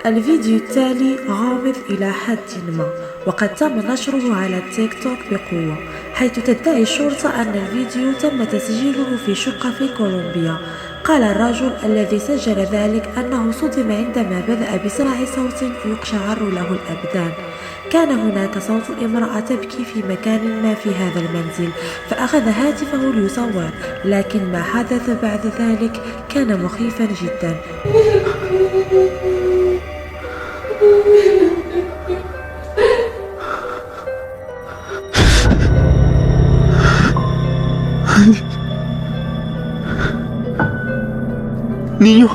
الفيديو التالي غامض إلى حد ما، وقد تم نشره على التيك توك بقوة، حيث تدعي الشرطة أن الفيديو تم تسجيله في شقة في كولومبيا. قال الرجل الذي سجل ذلك أنه صدم عندما بدأ بسماع صوت يقشعر له الأبدان. كان هناك صوت امرأة تبكي في مكان ما في هذا المنزل، فأخذ هاتفه ليصور، لكن ما حدث بعد ذلك كان مخيفا جدا. Niño.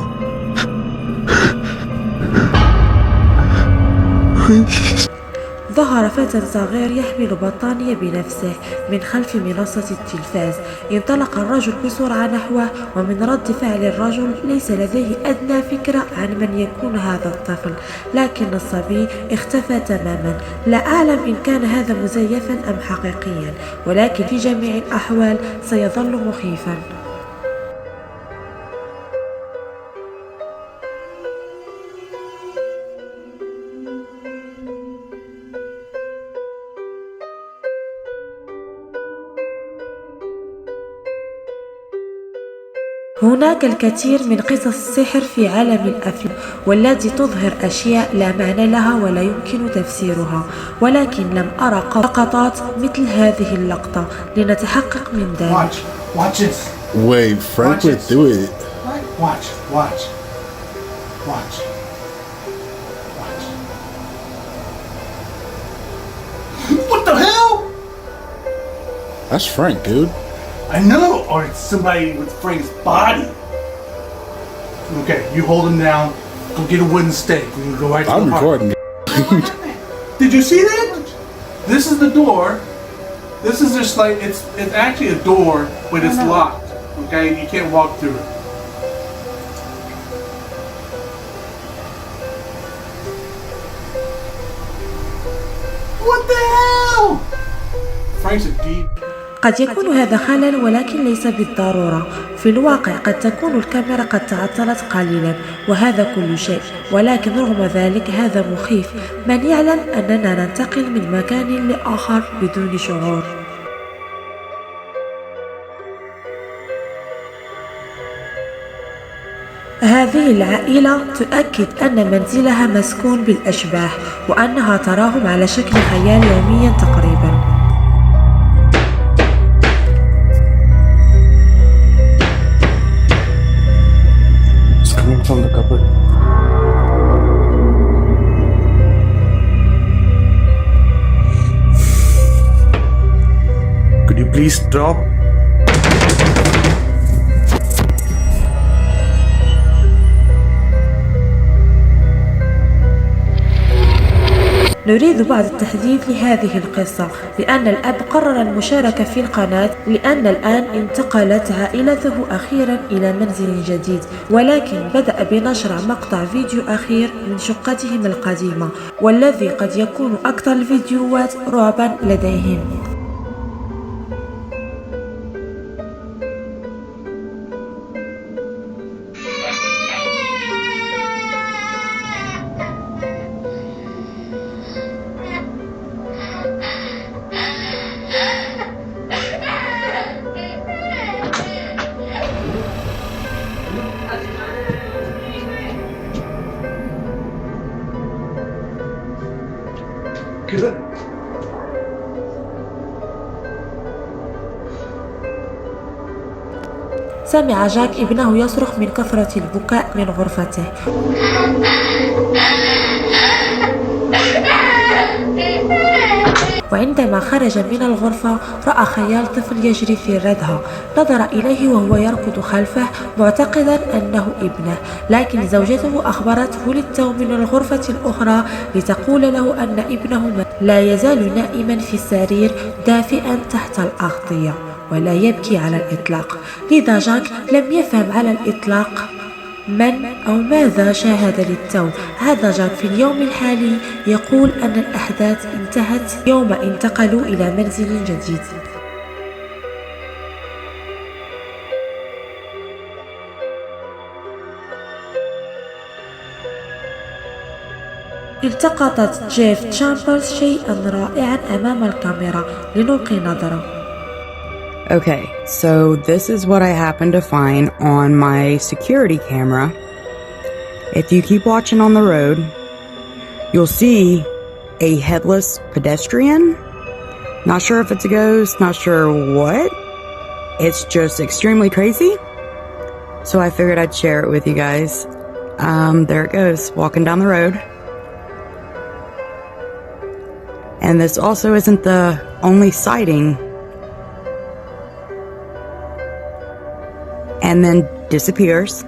ظهر فتى صغير يحمل بطانية بنفسه من خلف منصة التلفاز. انطلق الرجل بسرعة نحوه، ومن رد فعل الرجل ليس لديه أدنى فكرة عن من يكون هذا الطفل، لكن الصبي اختفى تماما. لا أعلم إن كان هذا مزيفا أم حقيقيا، ولكن في جميع الأحوال سيظل مخيفا. هناك الكثير من قصص السحر في عالم الأفلام، والتي تظهر أشياء لا معنى لها ولا يمكن تفسيرها، ولكن لم أرى لقطات مثل هذه اللقطة لنتحقق من ذلك. Watch this. Wait, Frank would do it. Watch. What the hell? That's Frank, dude. I know, or it's somebody with Frank's body. Okay, you hold him down. Go get a wooden stake. We can go right to I'm the park. recording. Did you see that? This is the door. This is just like it's actually a door, but it's locked. Okay, you can't walk through it. What the hell? Frank's a deep. قد يكون هذا خلل، ولكن ليس بالضرورة. في الواقع قد تكون الكاميرا قد تعطلت قليلا، وهذا كل شيء. ولكن رغم ذلك هذا مخيف. من يعلم أننا ننتقل من مكان لآخر بدون شعور. هذه العائلة تؤكد أن منزلها مسكون بالأشباح، وأنها تراهم على شكل خيال يوميا تقريبا. From the cupboard. Could you please stop? نريد بعض التحديث لهذه القصة، لأن الأب قرر المشاركة في القناة، لأن الآن انتقلت عائلته أخيرا إلى منزل جديد، ولكن بدأ بنشر مقطع فيديو أخير من شقتهم القديمة، والذي قد يكون أكثر الفيديوهات رعبا لديهم. كده. سمع جاك ابنه يصرخ من كثرة البكاء من غرفته، وعندما خرج من الغرفة رأى خيال طفل يجري في ردها. نظر إليه وهو يركض خلفه معتقدا أنه ابنه، لكن زوجته أخبرته للتو من الغرفة الأخرى لتقول له أن ابنه لا يزال نائما في السرير دافئا تحت الأغطية ولا يبكي على الإطلاق. لذا جاك لم يفهم على الإطلاق من أو ماذا شاهد للتو. هذا جاك في اليوم الحالي يقول أن الأحداث انتهت يوم انتقلوا إلى منزل جديد. التقطت جيف تشامبرز شيئا رائعا أمام الكاميرا لنلقي نظرة. Okay, so this is what I happened to find on my security camera. If you keep watching on the road, you'll see a headless pedestrian. Not sure if it's a ghost, not sure what. It's just extremely crazy. So I figured I'd share it with you guys. There it goes, walking down the road. And this also isn't the only sighting. And then disappears.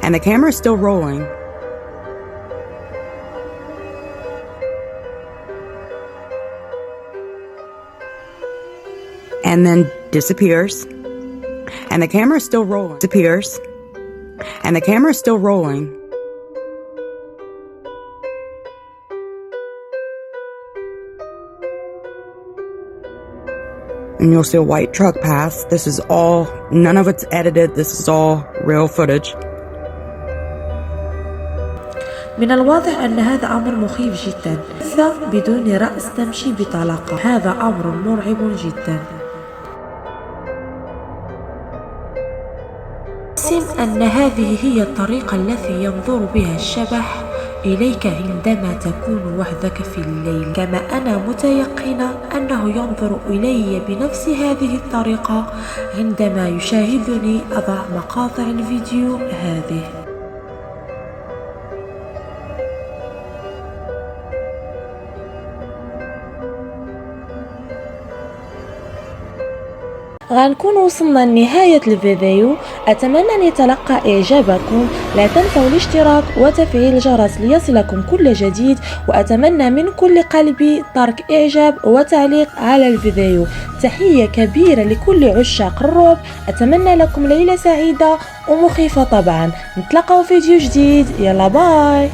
And the camera is still rolling. And then disappears. And the camera is still rolling. Disappears. And the camera is still rolling. And you'll see a white truck pass. This is all, none of it's edited. This is all real footage. من الواضح أن هذا أمر مخيف جدا. بدون رأس تمشي بطلاقة. هذا أمر مرعب جدا. أن هذه هي الطريقة التي ينظر بها الشبح إليك عندما تكون وحدك في الليل، كما أنا متيقنة أنه ينظر إلي بنفس هذه الطريقة عندما يشاهدني أضع مقاطع الفيديو هذه. غنكون وصلنا لنهاية الفيديو. أتمنى أن يتلقى إعجابكم. لا تنسوا الاشتراك وتفعيل الجرس ليصلكم كل جديد، وأتمنى من كل قلبي ترك إعجاب وتعليق على الفيديو. تحية كبيرة لكل عشاق الرعب. أتمنى لكم ليلة سعيدة ومخيفة طبعا. نتلاقوا فيديو جديد. يلا باي.